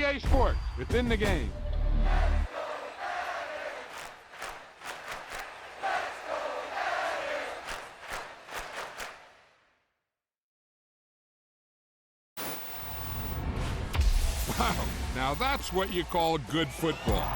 EA Sports, within the game. Wow, now that's what you call good football.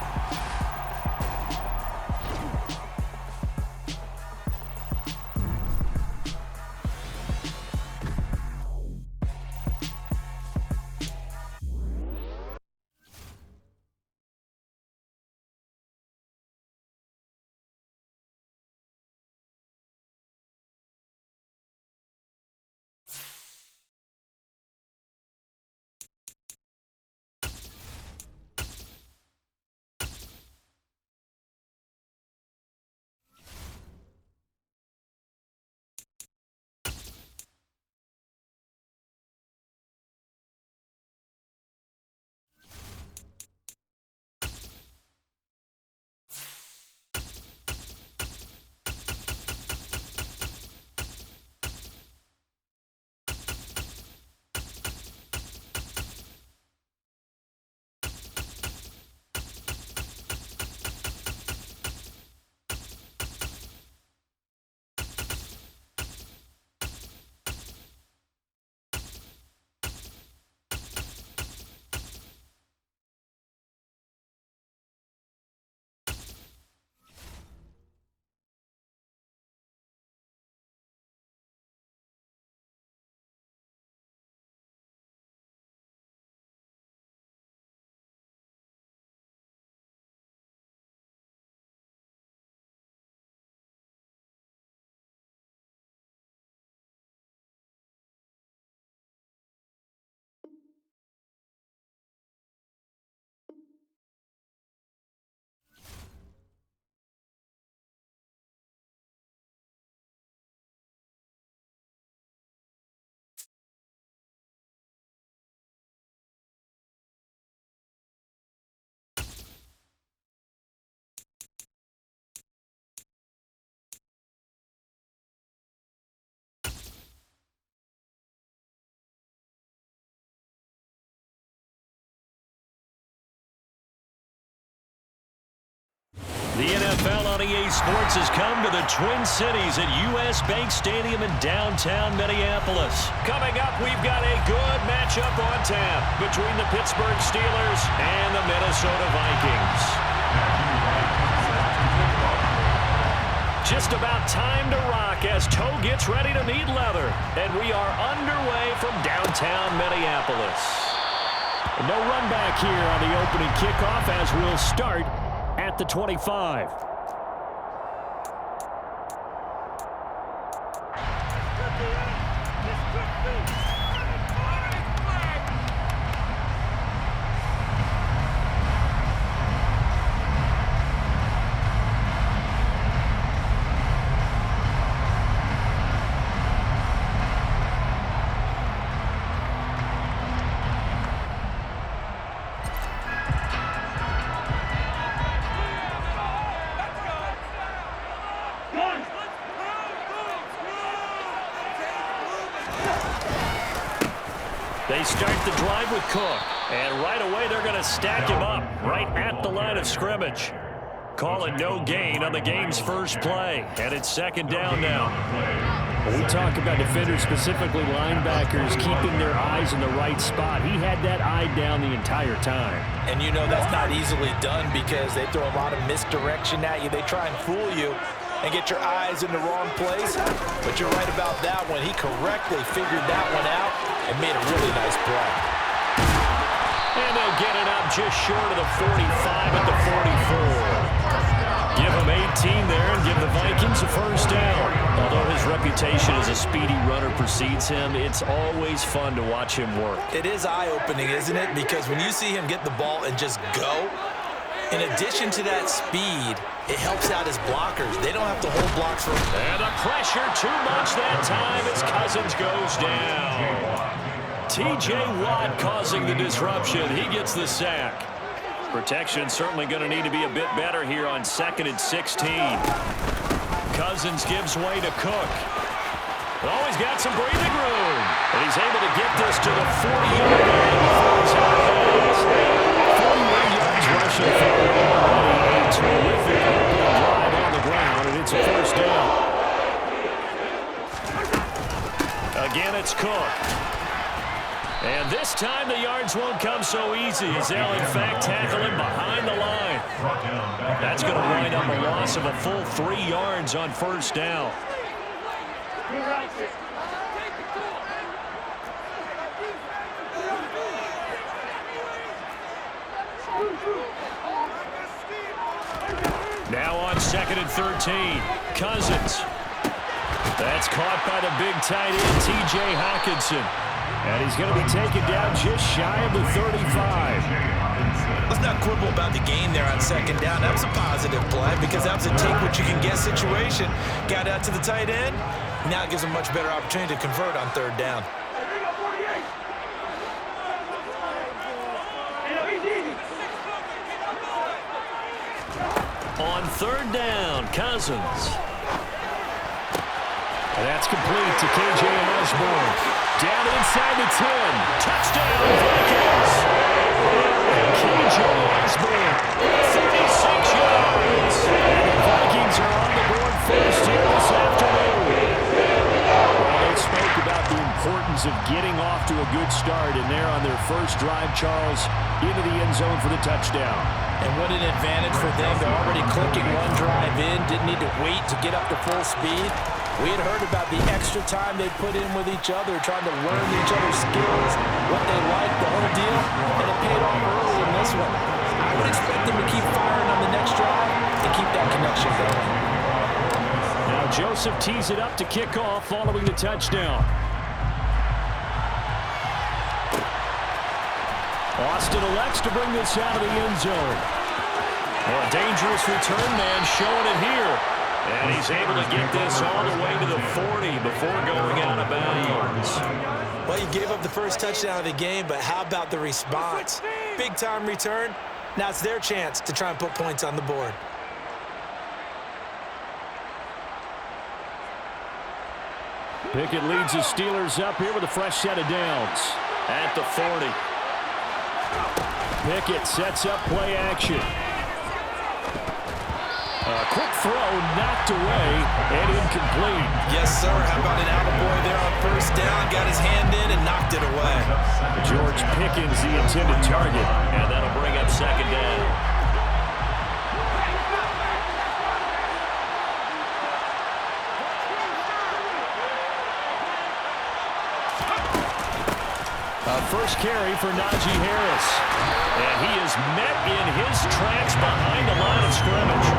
The NFL on EA Sports has come to the Twin Cities at US Bank Stadium in downtown Minneapolis. Coming up, we've got a good matchup on tap between the Pittsburgh Steelers and the Minnesota Vikings. Just about time to rock as toe gets ready to meet leather. And we are underway from downtown Minneapolis. No run back here on the opening kickoff as we'll start at the 25. They start the drive with Cook, and right away they're going to stack him up right at the line of scrimmage. Call it no gain on the game's first play, and it's second down now. When we talk about defenders, specifically linebackers, keeping their eyes in the right spot, he had that eye down the entire time. And you know that's not easily done because they throw a lot of misdirection at you. They try and fool you and get your eyes in the wrong place. But you're right about that one. He correctly figured that one out and made a really nice play. And they'll get it up just short of the 45 at the 44. Give him 18 there and give the Vikings a first down. Although his reputation as a speedy runner precedes him, it's always fun to watch him work. It is eye-opening, isn't it? Because when you see him get the ball and just go, in addition to that speed, it helps out his blockers. They don't have to hold blocks for him. And the pressure too much that time as Cousins goes down. T.J. Watt causing the disruption. He gets the sack. Protection certainly going to need to be a bit better here on 2nd and 16. Cousins gives way to Cook. Oh, he's got some breathing room. And he's able to get this to the 40-yard line before he's out of bounds. 41 yards rushing for already. A terrific opening drive on the ground, and it's a first down. Again, it's Cook. And this time the yards won't come so easy as they'll, in fact, tackle him behind the line. That's going to wind up a loss of a full 3 yards on first down. Now on 2nd and 13, Cousins. That's caught by the big tight end, T.J. Hockenson. And he's going to be taken down just shy of the 35. Let's not quibble about the game there on 2nd down. That was a positive play because that was a take-what-you-can-get situation. Got out to the tight end. Now it gives him a much better opportunity to convert on 3rd down. On 3rd down, Cousins. That's complete to K.J. Osborne. Down inside the 10. Touchdown, Vikings. K.J. Osborne, 36 yards. And the Vikings are on the board first here this afternoon. Well, they spoke about the importance of getting off to a good start, and they're on their first drive, Charles, into the end zone for the touchdown. And what an advantage for them. They're already clicking one drive in. Didn't need to wait to get up to full speed. We had heard about the extra time they put in with each other, trying to learn each other's skills, what they like, the whole deal, and it paid off early in this one. I would expect them to keep firing on the next drive and keep that connection going. Now Joseph tees it up to kick off following the touchdown. Austin elects to bring this out of the end zone. Well, a dangerous return man showing it here. And he's able to get this all the way to the 40 before going out of bounds. Well, you gave up the first touchdown of the game, but how about the response? Big-time return. Now it's their chance to try and put points on the board. Pickett leads the Steelers up here with a fresh set of downs at the 40. Pickett sets up play action. Quick throw, knocked away, and incomplete. Yes, sir. How about an attaboy there on first down? Got his hand in and knocked it away. George Pickens, the intended target, and that'll bring up 2nd down. First carry for Najee Harris. And he is met in his tracks behind the line of scrimmage.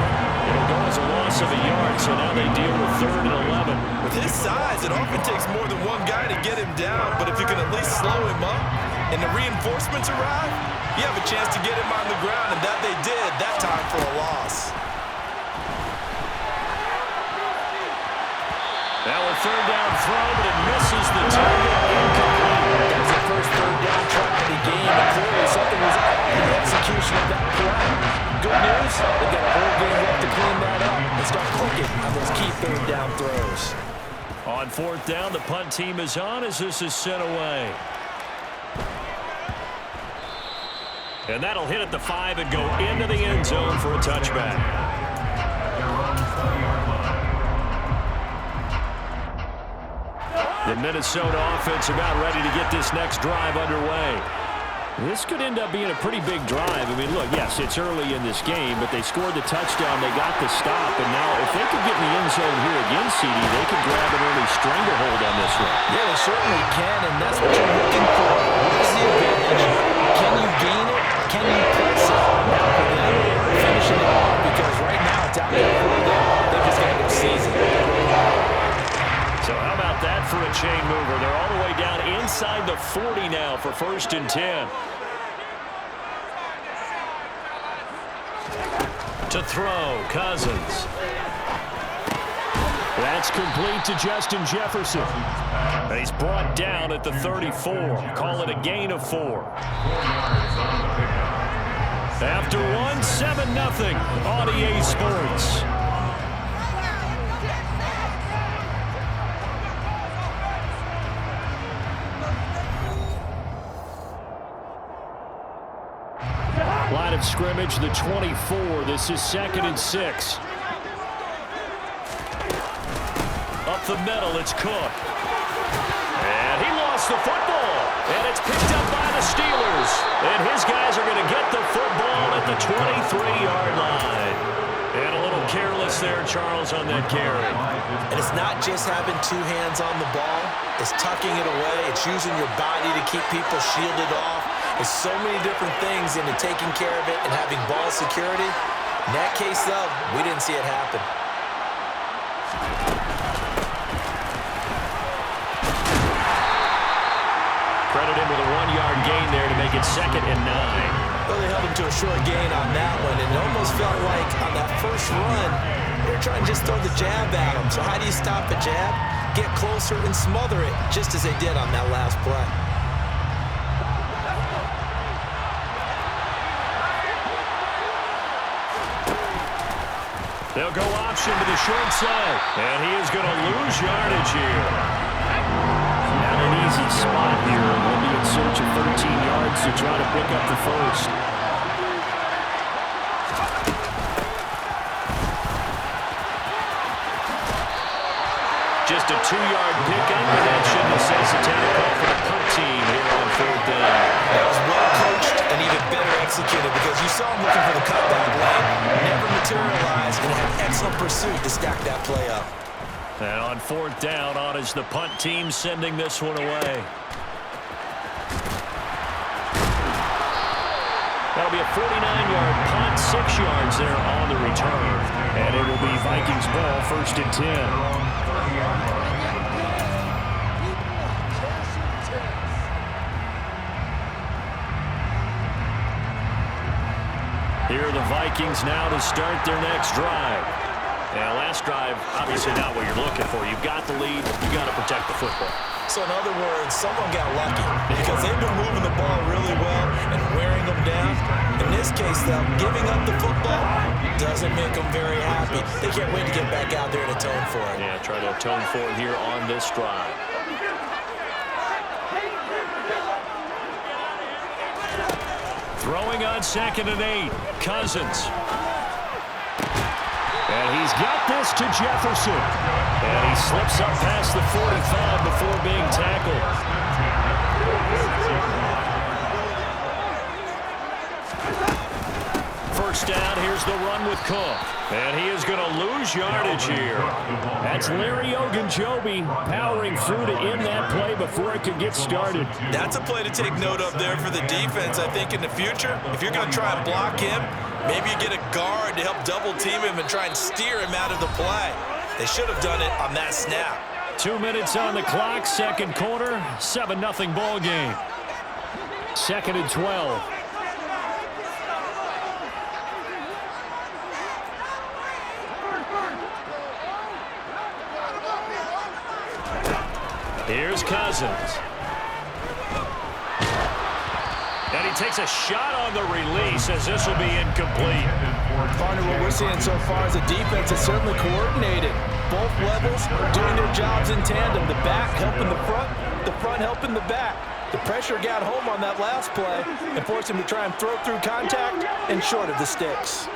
It'll go as a loss of a yard, so now they deal with 3rd and 11. With his size, it often takes more than one guy to get him down, but if you can at least slow him up and the reinforcements arrive, you have a chance to get him on the ground, and that they did that time for a loss. Now a 3rd down throw, but it misses the target. Incomplete. That was the first 3rd down try of the game, and clearly something was off in the execution of that play. Good news, they've got a whole game left to clean that up and start clicking on those key 3rd down throws. On 4th down, the punt team is on as this is sent away. And that'll hit at the 5 and go into the end zone for a touchback. The Minnesota offense about ready to get this next drive underway. This could end up being a pretty big drive. I mean, look, yes, it's early in this game, but they scored the touchdown. They got the stop, and now if they could get in the end zone here again, CD, they could grab an early stranglehold on this one. Yeah, they certainly can, and that's what you're looking for. Where's the advantage? Can you gain it? Can you press it? Now for them, finishing it off, because right now it's out there for them. They just got to go season. So how about that for a chain mover? They're all the way down inside the 40 now for 1st and 10. To throw, Cousins. That's complete to Justin Jefferson. And he's brought down at the 34. Call it a gain of 4. After one, 7-0 on EA Sports. of scrimmage, the 24. This is 2nd and 6. Up the middle, it's Cook. And he lost the football. And it's picked up by the Steelers. And his guys are going to get the football at the 23-yard line. And a little careless there, Charles, on that carry. And it's not just having two hands on the ball. It's tucking it away. It's using your body to keep people shielded off. There's so many different things into taking care of it and having ball security. In that case, though, we didn't see it happen. Credit him with a 1-yard gain there to make it 2nd and 9. Well, they held him to a short gain on that one, and it almost felt like on that first run, they were trying to just throw the jab at him. So how do you stop a jab? Get closer and smother it, just as they did on that last play. They'll go option to the short side, and he is going to lose yardage here. Not an easy spot here. We'll be in search of 13 yards to try to pick up the first. Just a 2-yard pickup, and that should necessitate a call for the punt team here on 4th down. That was well coached and even better executed because you saw him looking for the cutback lane, never materialized, and had excellent pursuit to stack that play up. And on 4th down, on is the punt team sending this one away. That'll be a 49-yard punt, 6 yards there on the return. And it will be Vikings ball, 1st and 10. Here are the Vikings now to start their next drive. Now, last drive, obviously not what you're looking for. You've got the lead. You've got to protect the football. So, in other words, someone got lucky because they've been moving the ball really well and wearing them down. In this case, though, giving up the football doesn't make them very happy. They can't wait to get back out there and atone for it. Yeah, try to atone for it here on this drive. Throwing on 2nd and 8, Cousins. And he's got this to Jefferson. And he slips up past the 45 before being tackled. First down, here's the run with Cook. And he is going to lose yardage here. That's Larry Ogunjobi powering through to end that play before it could get started. That's a play to take note of there for the defense, I think, in the future. If you're going to try and block him, maybe you get a guard to help double team him and try and steer him out of the play. They should have done it on that snap. 2 minutes on the clock, 2nd quarter, 7-0 ball game. 2nd and 12. Here's Cousins. And he takes a shot on the release as this will be incomplete. Partner, what we're seeing so far is a defense that's certainly coordinated. Both levels doing their jobs in tandem. The back helping the front helping the back. The pressure got home on that last play and forced him to try and throw through contact and short of the sticks.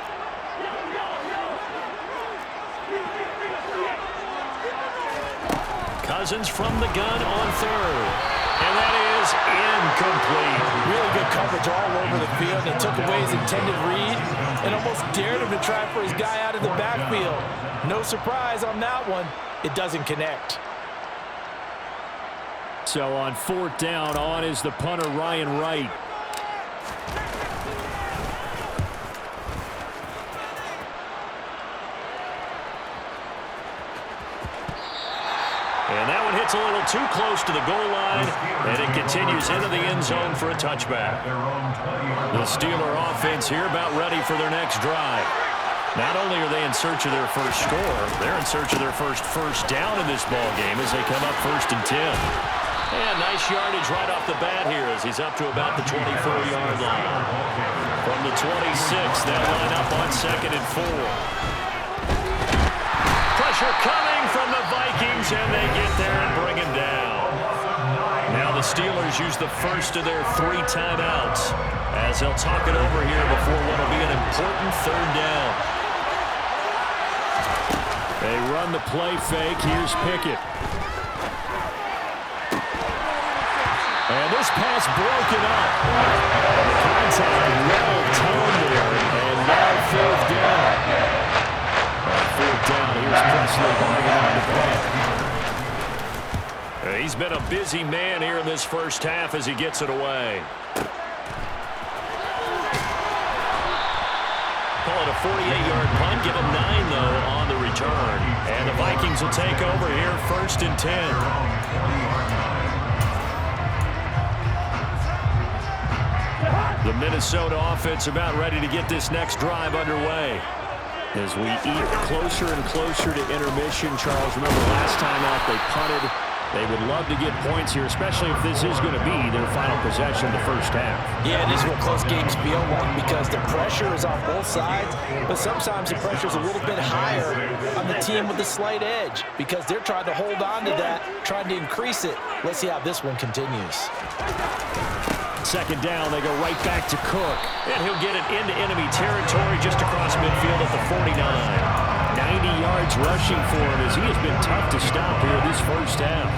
Cousins from the gun on 3rd. And that is incomplete. Really good coverage all over the field. It took away his intended read and almost dared him to try for his guy out of the backfield. No surprise on that one. It doesn't connect. So on 4th down, on is the punter, Ryan Wright. And that one hits a little too close to the goal line, and it continues into the end zone for a touchback. The Steeler offense here about ready for their next drive. Not only are they in search of their first score, they're in search of their first down in this ball game as they come up 1st and 10. And nice yardage right off the bat here as he's up to about the 24-yard line. From the 26, they'll line up on 2nd and 4. Pressure coming from the Vikings, and they get there and bring him down. Now the Steelers use the first of their 3 timeouts. as they'll talk it over here before what will be an important third down. They run the play fake. Here's Pickett. And this pass broken up. Contact well toned there, and now fourth down. Fourth down. Here's Presley bringing on the punt. He's been a busy man here in this first half as he gets it away. Call it a 48-yard punt. Give him 9, though, on the return. And the Vikings will take over here, 1st and 10. The Minnesota offense about ready to get this next drive underway. As we eat closer and closer to intermission, Charles, remember last time out they punted. They would love to get points here, especially if this is going to be their final possession of the first half. Yeah, this is what close games feel like because the pressure is on both sides, but sometimes the pressure is a little bit higher on the team with the slight edge because they're trying to hold on to that, trying to increase it. Let's see how this one continues. Second down, they go right back to Cook. And he'll get it into enemy territory just across midfield at the 49. 90 yards rushing for him as he has been tough to stop here this first half.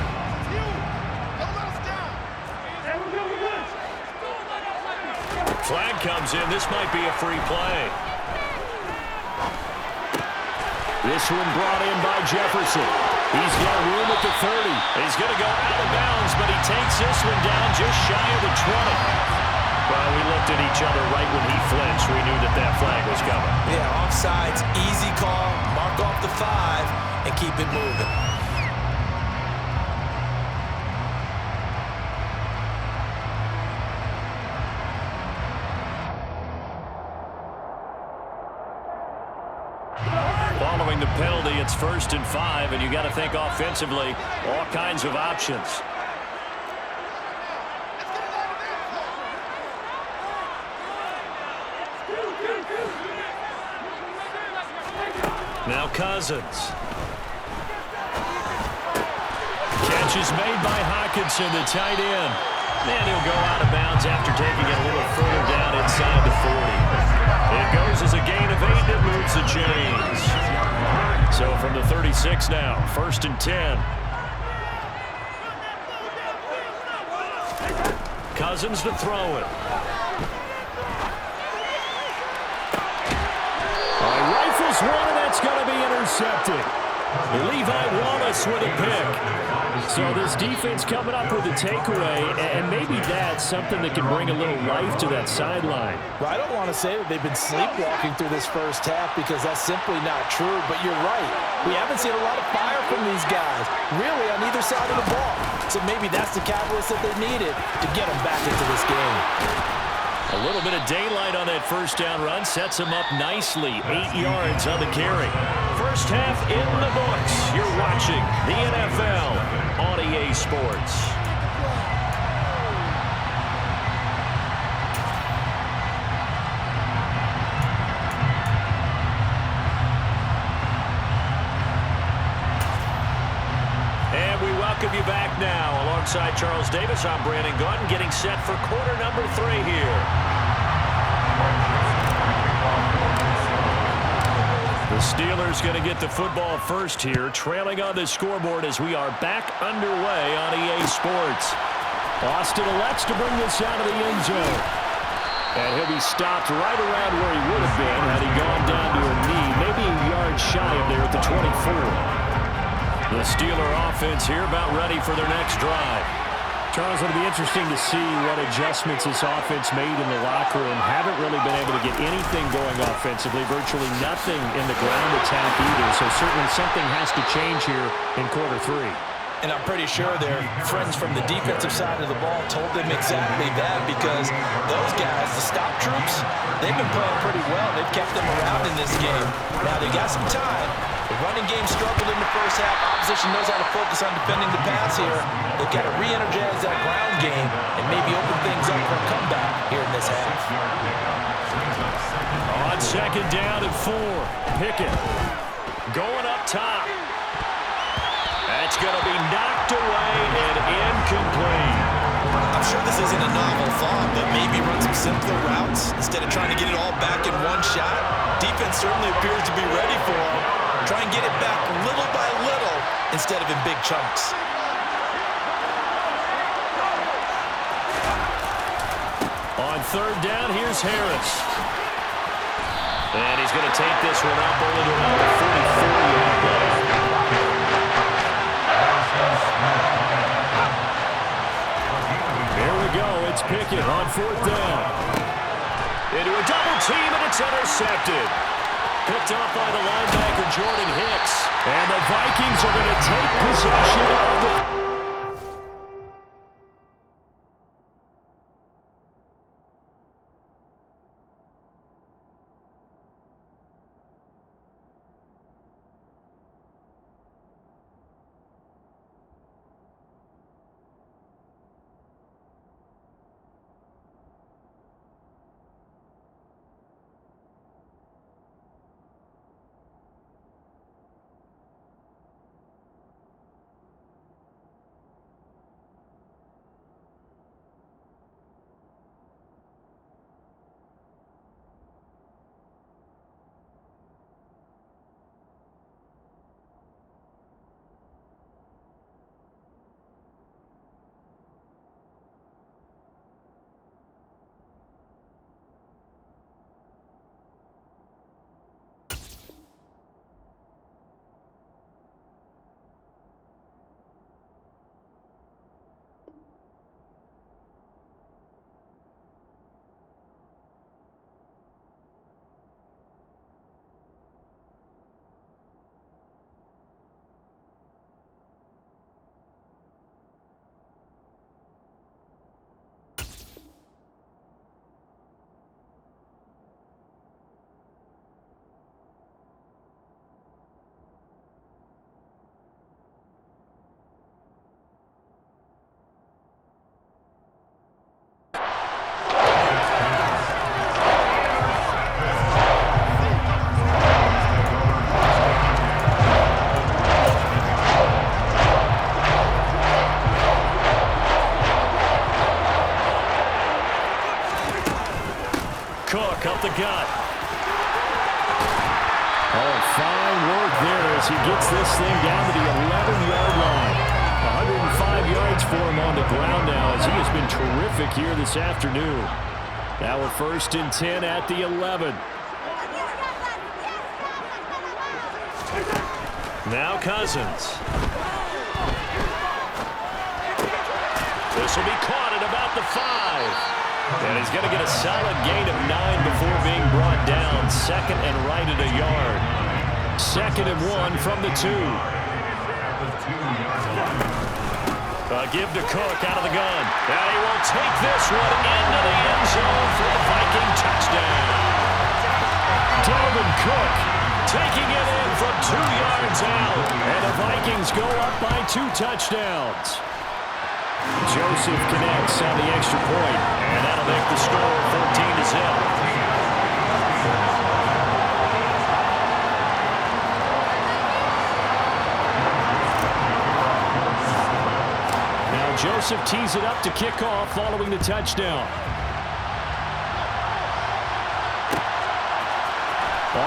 Flag comes in. This might be a free play. This one brought in by Jefferson. He's got room at the 30. He's going to go out of bounds, but he takes this one down just shy of the 20. Well, we looked at each other right when he flinched. We knew that flag was coming. Yeah, offsides, easy call. Mark off the 5 and keep it moving. Following the penalty, it's 1st and 5, and you got to think offensively, all kinds of options. Now Cousins. Catch is made by Hockenson, the tight end. And he'll go out of bounds after taking it a little further down inside the 40. It goes as a gain of 8 that moves the chains. So from the 36 now, 1st and 10. Cousins to throw it. Rifles one, and that's going to be intercepted. Levi Wallace with a pick. So this defense coming up with a takeaway, and maybe that's something that can bring a little life to that sideline. Well, I don't want to say that they've been sleepwalking through this first half because that's simply not true, but you're right. We haven't seen a lot of fire from these guys, really on either side of the ball. So maybe that's the catalyst that they needed to get them back into this game. A little bit of daylight on that first down run sets him up nicely. 8 yards on the carry. First half in the books. You're watching the NFL on EA Sports. And we welcome you back now. Alongside Charles Davis, I'm Brandon Gaudin, getting set for quarter number 3 here. The Steelers going to get the football first here, trailing on the scoreboard as we are back underway on EA Sports. Austin elects to bring this out of the end zone. And he'll be stopped right around where he would have been had he gone down to a knee, maybe a yard shy of there at the 24. The Steeler offense here about ready for their next drive. Charles, it'll be interesting to see what adjustments this offense made in the locker room. Haven't really been able to get anything going offensively, virtually nothing in the ground attack either. So certainly something has to change here in quarter 3. And I'm pretty sure their friends from the defensive side of the ball told them exactly that because those guys, the stop troops, they've been playing pretty well. They've kept them around in this game. Now they got some time. The running game struggled in the first half. Opposition knows how to focus on defending the pass here. They've got to re-energize that ground game and maybe open things up for a comeback here in this half. On second down and 4, Pickett going up top. That's going to be knocked away and incomplete. I'm sure the this isn't a novel thought, but maybe run some simpler routes instead of trying to get it all back in one shot. Defense certainly appears to be ready for him. Try and get it back little by little instead of in big chunks. On third down, here's Harris. And he's going to take this one up only to around the 44-yard line. Here we go. It's Pickett on fourth down. Into a double team, and it's intercepted. Picked off by the linebacker, Jordan Hicks. And the Vikings are going to take possession of the... Up the gut. Oh, fine work there as he gets this thing down to the 11-yard line. 105 yards for him on the ground now as he has been terrific here this afternoon. Now we're first and 10 at the 11. Now Cousins. This will be caught at about the 5. And he's going to get a solid gain of 9 before being brought down. Second and right at a yard. Second and 1 from the 2. Give to Cook out of the gun. And he will take this one into the end zone for the Viking touchdown. Dalvin Cook taking it in from 2 yards out. And the Vikings go up by 2 touchdowns. Joseph connects on the extra point, and that'll make the score 14-0. Now Joseph tees it up to kick off following the touchdown.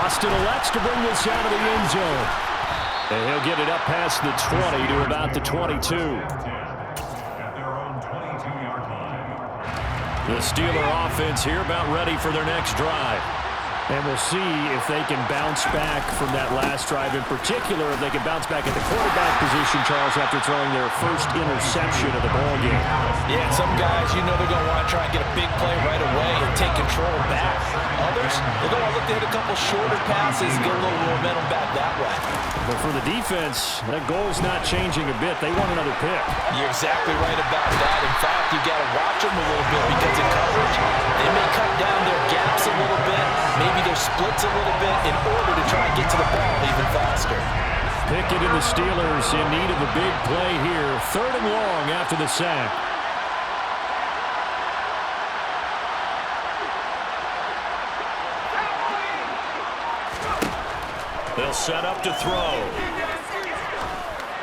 Austin elects to bring this out of the end zone. And he'll get it up past the 20 to about the 22. The Steeler offense here about ready for their next drive. And we'll see if they can bounce back from that last drive. In particular, if they can bounce back at the quarterback position, Charles, after throwing their first interception of the ballgame. Yeah, some guys, you know they're going to want to try and get a big play right away and take control back. Others, they're going to look to hit a couple shorter passes and get a little momentum back that way. But for the defense, that goal's not changing a bit. They want another pick. You're exactly right about that. In fact, you got to watch them a little bit because in coverage, they may cut down their gaps a little bit, maybe their splits a little bit in order to try and get to the ball even faster. Pickett and the Steelers in need of a big play here. 3rd and long after the sack. They'll set up to throw.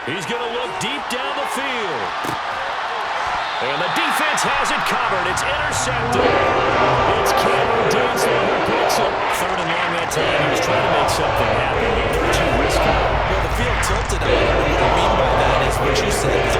He's going to look deep down the field. And the defense defense has it covered. It's intercepted. It's Cameron Dinsler who picks it. Third and long that time. He was trying to make something happen, but a little too risky. Well, the field tilted on him, and what I mean by that is what you said.